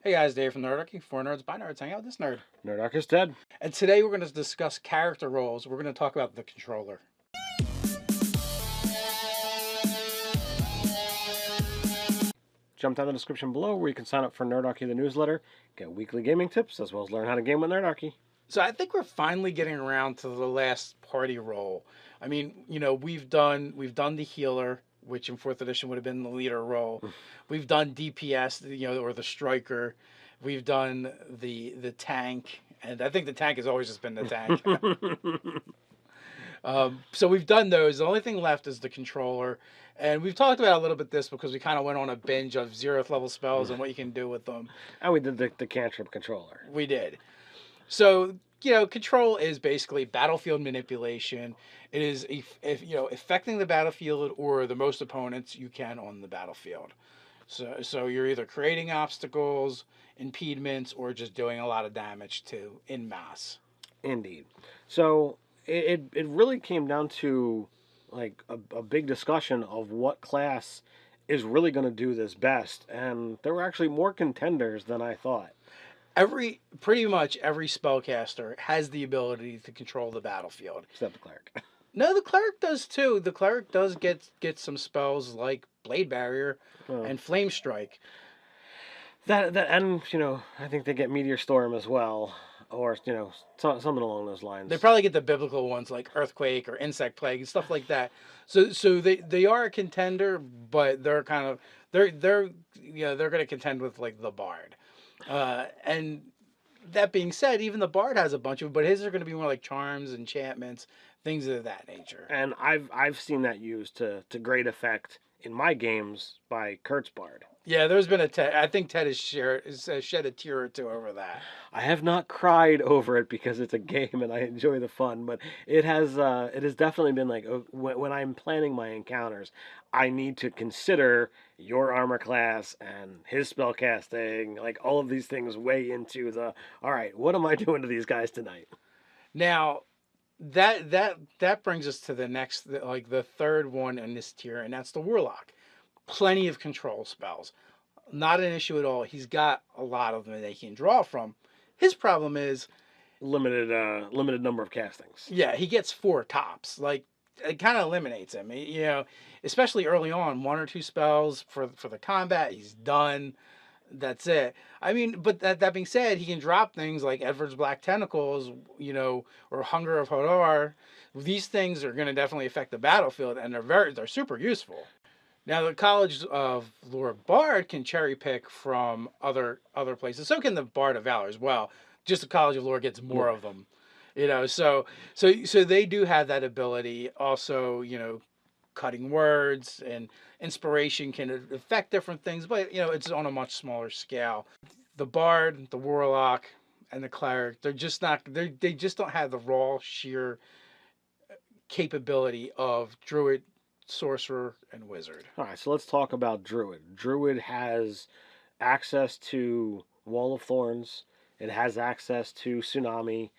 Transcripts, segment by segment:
Hey guys, Dave from Nerdarchy, for nerds by nerds, hang out with this nerd. Nerdarchy is dead. And today we're going to discuss character roles. We're going to talk about the controller. Jump down the description below where you can sign up for Nerdarchy the newsletter, get weekly gaming tips, as well as learn how to game with Nerdarchy. So I think we're finally getting around to the last party role. I mean, you know, we've done the healer, which in 4th edition would have been the leader role. We've done DPS, you know, or the striker. We've done the tank, and I think the tank has always just been the tank. So we've done those. The only thing left is the controller. And we've talked about a little bit this because we kind of went on a binge of 0th level spells and what you can do with them. And we did the cantrip controller. We did. So, you know, control is basically battlefield manipulation. It is, affecting the battlefield or the most opponents you can on the battlefield. So you're either creating obstacles, impediments, or just doing a lot of damage to en masse. Indeed. So it really came down to like a big discussion of what class is really going to do this best, and there were actually more contenders than I thought. Pretty much every spellcaster has the ability to control the battlefield. Except the cleric. No, the cleric does too. The cleric does get some spells like Blade Barrier and Flame Strike. That and I think they get Meteor Storm as well, or something along those lines. They probably get the biblical ones like Earthquake or Insect Plague and stuff like that. So they are a contender, but they're they're going to contend with like the Bard. And that being said, even the Bard has a bunch of, but his are going to be more like charms, enchantments, things of that nature. And I've seen that used to great effect in my games by Kurt's Bard. Yeah, there's been I think Ted has shed a tear or two over that. I have not cried over it because it's a game and I enjoy the fun, but it has definitely been like when I'm planning my encounters, I need to consider your armor class and his spell casting, like all of these things weigh into all right, what am I doing to these guys tonight? Now, that brings us to the next, like the third one in this tier, and that's the Warlock. Plenty of control spells. Not an issue at all. He's got a lot of them that he can draw from. His problem is limited number of castings. Yeah, he gets 4 tops. Like, it kind of eliminates him. Especially early on, 1 or 2 spells for the combat. He's done. That's it. I mean, but that being said, he can drop things like Edward's Black Tentacles, or Hunger of Hodor. These things are going to definitely affect the battlefield, and they're super useful. Now, the College of Lore Bard can cherry pick from other places. So can the Bard of Valor as well. Just the College of Lore gets more of them. So they do have that ability. Also, cutting words and inspiration can affect different things, but it's on a much smaller scale. The Bard, the Warlock, and the Cleric, they just don't have the raw sheer capability of Druid, Sorcerer, and Wizard. All right, so let's talk about Druid. Druid has access to Wall of Thorns. It has access to Tsunami.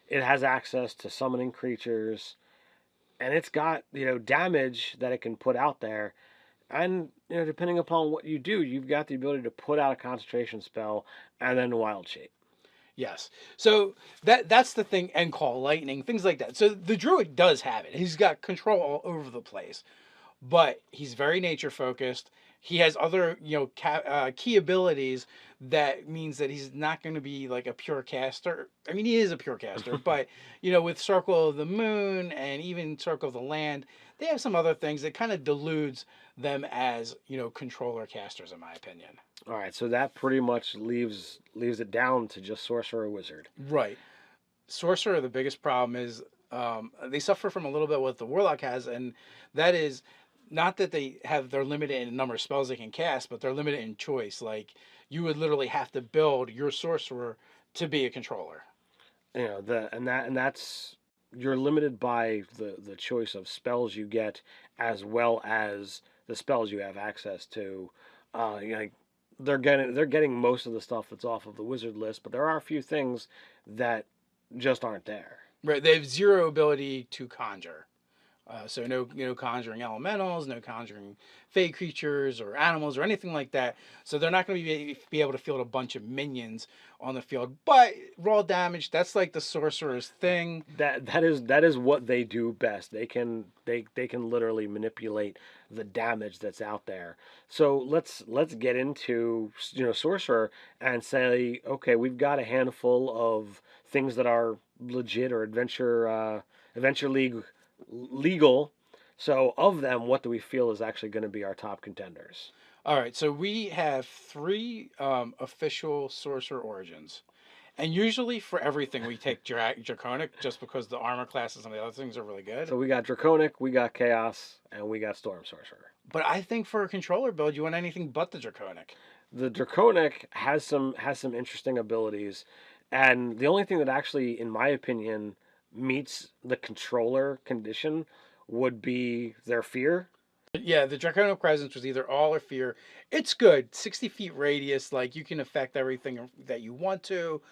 It has access to summoning creatures. And it's got, damage that it can put out there. And, depending upon what you do, you've got the ability to put out a concentration spell and then Wild Shape. Yes. So that's the thing, and Call Lightning, things like that. So the Druid does have it. He's got control all over the place. But he's very nature focused. He has other, key abilities that means that he's not going to be like a pure caster. I mean, he is a pure caster, but, with Circle of the Moon and even Circle of the Land, they have some other things that kind of deludes them as, controller casters, in my opinion. All right, so that pretty much leaves it down to just Sorcerer Wizard. Right. Sorcerer, the biggest problem is they suffer from a little bit what the Warlock has, and that is not that they're limited in number of spells they can cast, but they're limited in choice. Like, you would literally have to build your Sorcerer to be a controller. That's you're limited by the choice of spells you get as well as the spells you have access to. They're getting most of the stuff that's off of the wizard list, but there are a few things that just aren't there. Right, they have 0 ability to conjure. So no conjuring elementals, no conjuring fey creatures or animals or anything like that. So they're not going to be able to field a bunch of minions on the field. But raw damage, that's like the sorcerer's thing. That is what they do best. They can literally manipulate the damage that's out there. So let's get into sorcerer and say, okay, we've got a handful of things that are legit or adventure league legal. So of them, what do we feel is actually going to be our top contenders? All right, so we have three official sorcerer origins. And usually for everything, we take Draconic just because the armor classes and the other things are really good. So we got Draconic, we got Chaos, and we got Storm Sorcerer. But I think for a controller build, you want anything but the Draconic. The Draconic has some interesting abilities, and the only thing that actually, in my opinion, meets the controller condition would be their fear. Yeah, the Draconic Presence was either all or fear. It's good. 60 feet radius, like you can affect everything that you want to.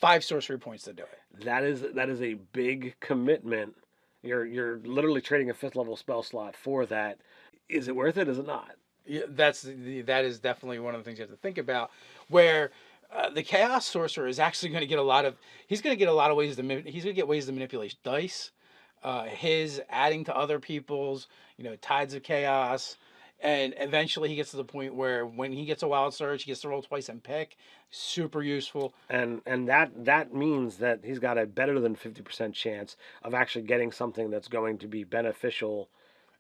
5 sorcery points to do it. That is a big commitment. You're literally trading a 5th level spell slot for that. Is it worth it? Is it not? Yeah, that is definitely one of the things you have to think about. Where the Chaos Sorcerer is actually going to get a lot of. He's going to get a lot of ways to. He's going to get ways to manipulate dice. His adding to other people's. Tides of chaos. And eventually he gets to the point where when he gets a wild surge, he gets to roll twice and pick. Super useful. And that means that he's got a better than 50% chance of actually getting something that's going to be beneficial.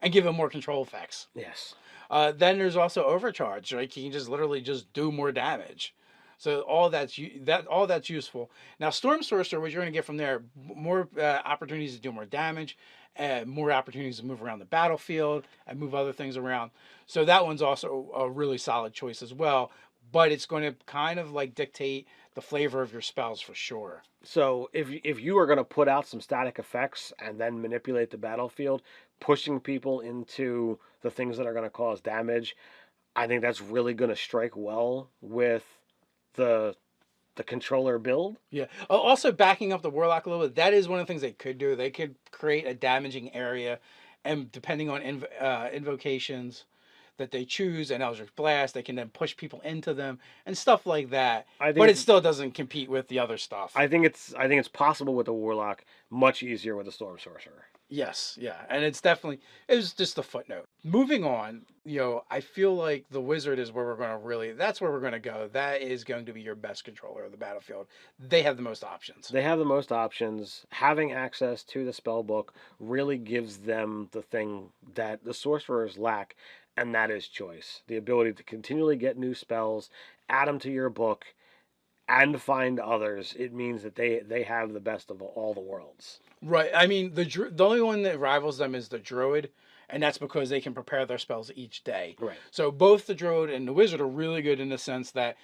And give him more control effects. Yes. Then there's also overcharge. Right? He can just literally just do more damage. So all that's useful. Now Storm Sorcerer, what you're going to get from there, more opportunities to do more damage, more opportunities to move around the battlefield and move other things around. So that one's also a really solid choice as well. But it's going to kind of like dictate the flavor of your spells for sure. So if you are going to put out some static effects and then manipulate the battlefield, pushing people into the things that are going to cause damage, I think that's really going to strike well with the controller build. Yeah. Also, backing up the Warlock a little bit, that is one of the things they could do. They could create a damaging area, and depending on invocations that they choose and Eldritch Blast, they can then push people into them and stuff like that. But it still doesn't compete with the other stuff. I think it's possible with the Warlock, much easier with the Storm Sorcerer. Yes, yeah, and it was just a footnote. Moving on, I feel like the Wizard is where that's where we're going to go. That is going to be your best controller of the battlefield. They have the most options. They have the most options. Having access to the spell book really gives them the thing that the sorcerers lack, and that is choice. The ability to continually get new spells, add them to your book, and find others. It means that they have the best of all the worlds. Right. I mean, the only one that rivals them is the Druid, and that's because they can prepare their spells each day. Right. So both the Druid and the Wizard are really good in the sense that,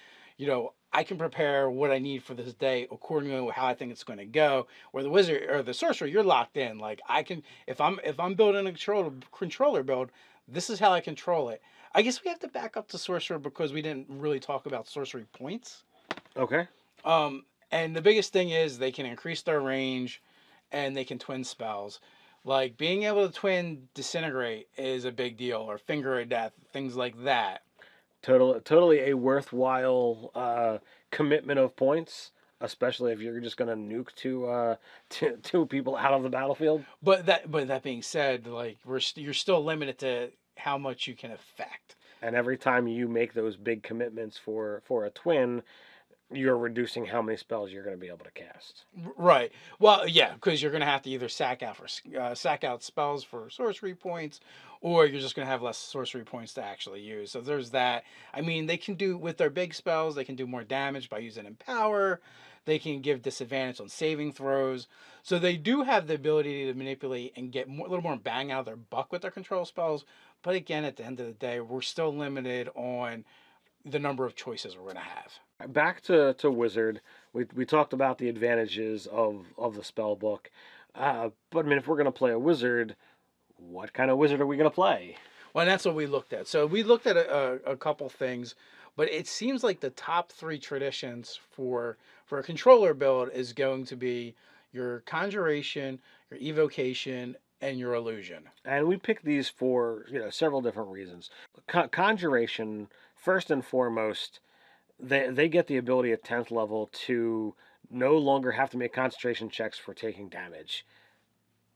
I can prepare what I need for this day according to how I think it's going to go. Where the Wizard or the Sorcerer, you're locked in. Like I can, if I'm building a controller build, this is how I control it. I guess we have to back up to Sorcerer because we didn't really talk about sorcery points. Okay. And the biggest thing is they can increase their range, and they can twin spells. Like being able to twin Disintegrate is a big deal, or Finger of Death, things like that. Totally a worthwhile commitment of points, especially if you're just going to nuke two people out of the battlefield. But that being said, like you're still limited to how much you can affect. And every time you make those big commitments for a twin, you're reducing how many spells you're going to be able to cast. Right. Well, yeah, because you're going to have to either sack out spells for sorcery points, or you're just going to have less sorcery points to actually use. So there's that. I mean, they can do with their big spells, they can do more damage by using Empower. They can give disadvantage on saving throws. So they do have the ability to manipulate and get a little more bang out of their buck with their control spells. But again, at the end of the day, we're still limited on the number of choices we're going to have. Back to Wizard, we talked about the advantages of the spell book. But I mean, if we're going to play a Wizard, what kind of Wizard are we going to play? Well, and that's what we looked at. So we looked at a couple things, but it seems like the top 3 traditions for a controller build is going to be your Conjuration, your Evocation, and your illusion. And we picked these for, several different reasons. Conjuration, first and foremost, they get the ability at 10th level to no longer have to make concentration checks for taking damage.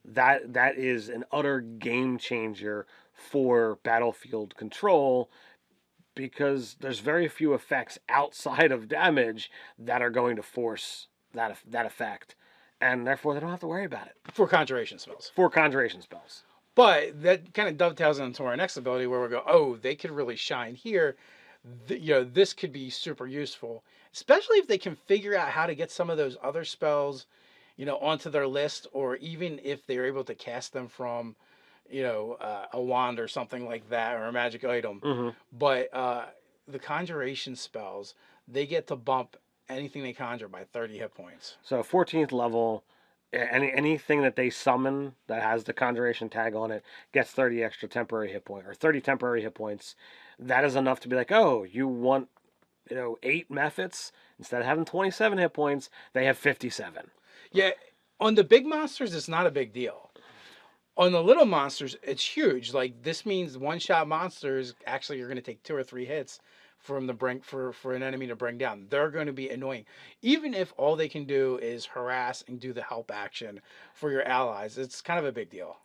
That is an utter game changer for battlefield control, because there's very few effects outside of damage that are going to force that effect, and therefore they don't have to worry about it For conjuration spells. for conjuration spells. But that kind of dovetails into our next ability where we go, oh, they could really shine here. This could be super useful, especially if they can figure out how to get some of those other spells, onto their list, or even if they're able to cast them from, a wand or something like that, or a magic item. Mm-hmm. But the conjuration spells, they get to bump anything they conjure by 30 hit points. So 14th level, anything that they summon that has the conjuration tag on it gets 30 extra temporary hit point, or 30 temporary hit points. That is enough to be like, oh, you want 8 mephits instead of having 27 hit points, they have 57. Yeah, on the big monsters, it's not a big deal. On the little monsters, it's huge. Like, this means one-shot monsters actually are going to take 2 or 3 hits from for an enemy to bring down. They're going to be annoying, even if all they can do is harass and do the help action for your allies. It's kind of a big deal.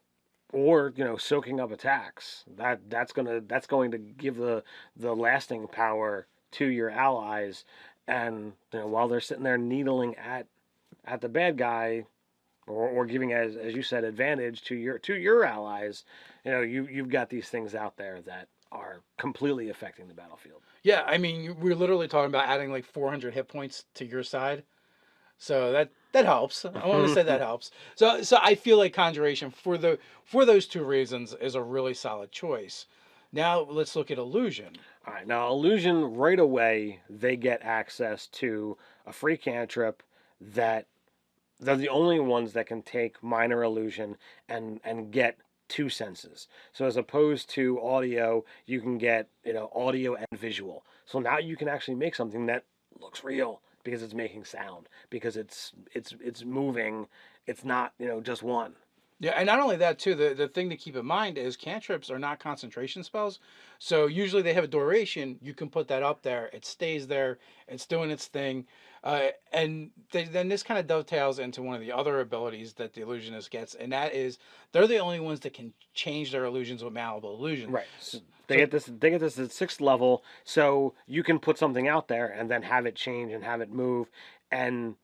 Or soaking up attacks. That's going to give the lasting power to your allies, and while they're sitting there needling at the bad guy, or giving, as you said, advantage to your allies, you've got these things out there that are completely affecting the battlefield. Yeah, I mean, we're literally talking about adding like 400 hit points to your side. So that helps. I want to say that helps. So I feel like Conjuration for those 2 reasons is a really solid choice. Now let's look at Illusion. All right, now Illusion, right away they get access to a free cantrip that they're the only ones that can take minor illusion and get 2 senses. So as opposed to audio, you can get audio and visual. So now you can actually make something that looks real, because it's making sound, because it's moving. It's not just one. Yeah, and not only that too, the thing to keep in mind is cantrips are not concentration spells. So usually they have a duration. You can put that up there. It stays there. It's doing its thing. Then this kind of dovetails into one of the other abilities that the illusionist gets, and that is they're the only ones that can change their illusions with malleable illusion. Right. So they get this at 6th level, so you can put something out there and then have it change and have it move, and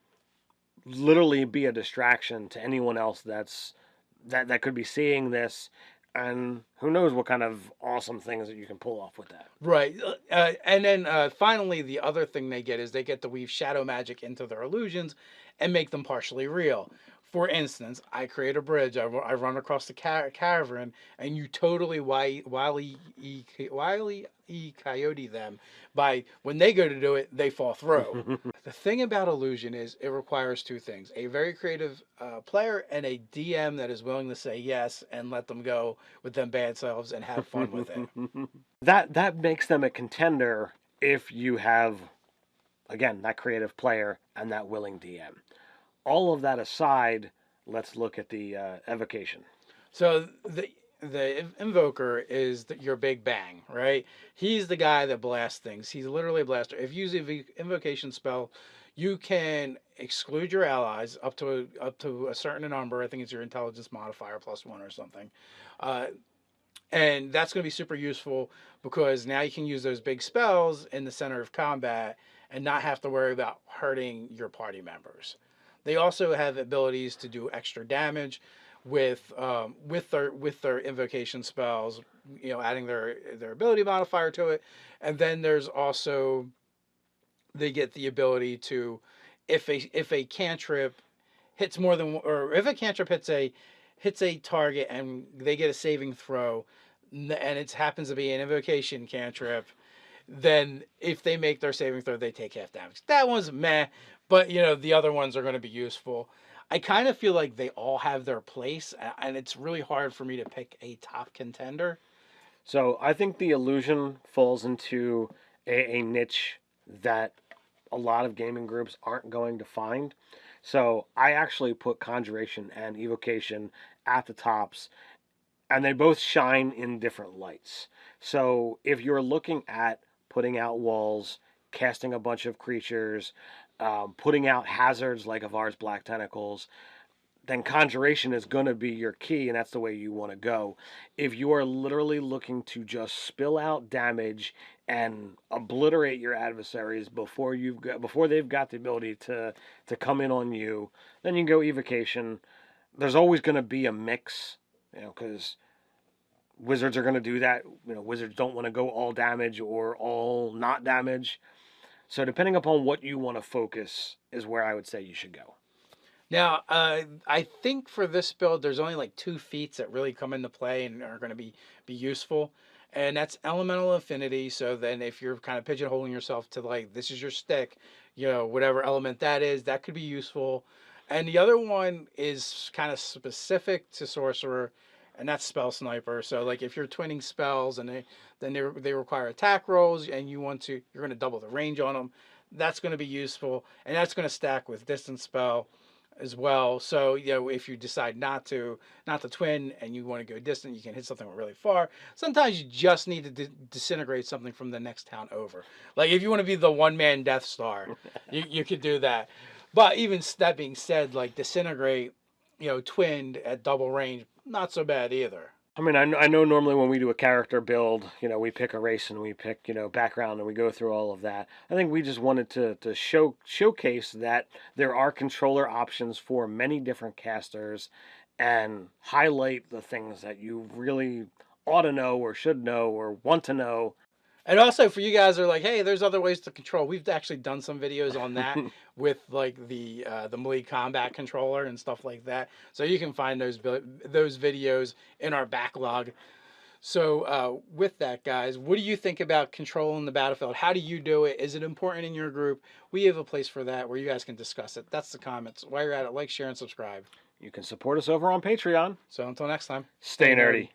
literally be a distraction to anyone else that could be seeing this, and who knows what kind of awesome things that you can pull off with that. Right. And then finally, the other thing they get is they get to weave shadow magic into their illusions and make them partially real. For instance, I create a bridge. I run across the cavern, and you totally wily e coyote them by when they go to do it, they fall through. The thing about illusion is it requires 2 things: a very creative player and a DM that is willing to say yes and let them go with them bad selves and have fun with it. That makes them a contender if you have, again, that creative player and that willing DM. All of that aside, let's look at the evocation. So the invoker is your big bang, right? He's the guy that blasts things. He's literally a blaster. If you use an invocation spell, you can exclude your allies up to a certain number. I think it's your intelligence modifier +1 or something. And that's going to be super useful, because now you can use those big spells in the center of combat and not have to worry about hurting your party members. They also have abilities to do extra damage with their invocation spells, adding their ability modifier to it. And then there's also, they get the ability to, if a cantrip hits more than, or if a cantrip hits a target and they get a saving throw, and it happens to be an invocation cantrip, then if they make their saving throw, they take half damage. That one's meh, but the other ones are going to be useful. I kind of feel like they all have their place, and it's really hard for me to pick a top contender. So I think the illusion falls into a niche that a lot of gaming groups aren't going to find. So I actually put Conjuration and Evocation at the tops, and they both shine in different lights. So if you're looking at putting out walls, casting a bunch of creatures, putting out hazards like Avar's Black Tentacles, then Conjuration is going to be your key, and that's the way you want to go. If you are literally looking to just spill out damage and obliterate your adversaries before they've got the ability to come in on you, then you can go Evocation. There's always going to be a mix, because wizards are going to do that. Wizards don't want to go all damage or all not damage. So depending upon what you want to focus is where I would say you should go. Now, I think for this build, there's only like 2 feats that really come into play and are going to be useful, and that's Elemental Affinity. So then, if you're kind of pigeonholing yourself to like this is your stick, whatever element that is, that could be useful. And the other one is kind of specific to Sorcerer, and that's Spell Sniper. So like if you're twinning spells and they require attack rolls, and you're going to double the range on them, that's going to be useful, and that's going to stack with Distance Spell as well. So if you decide not to twin and you want to go distant, you can hit something really far. Sometimes you just need to disintegrate something from the next town over. Like if you want to be the one-man Death Star, you could do that. But even that being said, like disintegrate, twinned at double range, not so bad either. I mean, I know normally when we do a character build, we pick a race and we pick, background and we go through all of that. I think we just wanted to showcase that there are controller options for many different casters and highlight the things that you really ought to know or should know or want to know. And also for you guys who are like, hey, there's other ways to control. We've actually done some videos on that with like the melee combat controller and stuff like that. So you can find those videos in our backlog. So with that, guys, what do you think about controlling the battlefield? How do you do it? Is it important in your group? We have a place for that where you guys can discuss it. That's the comments. While you're at it, like, share, and subscribe. You can support us over on Patreon. So until next time, stay nerdy.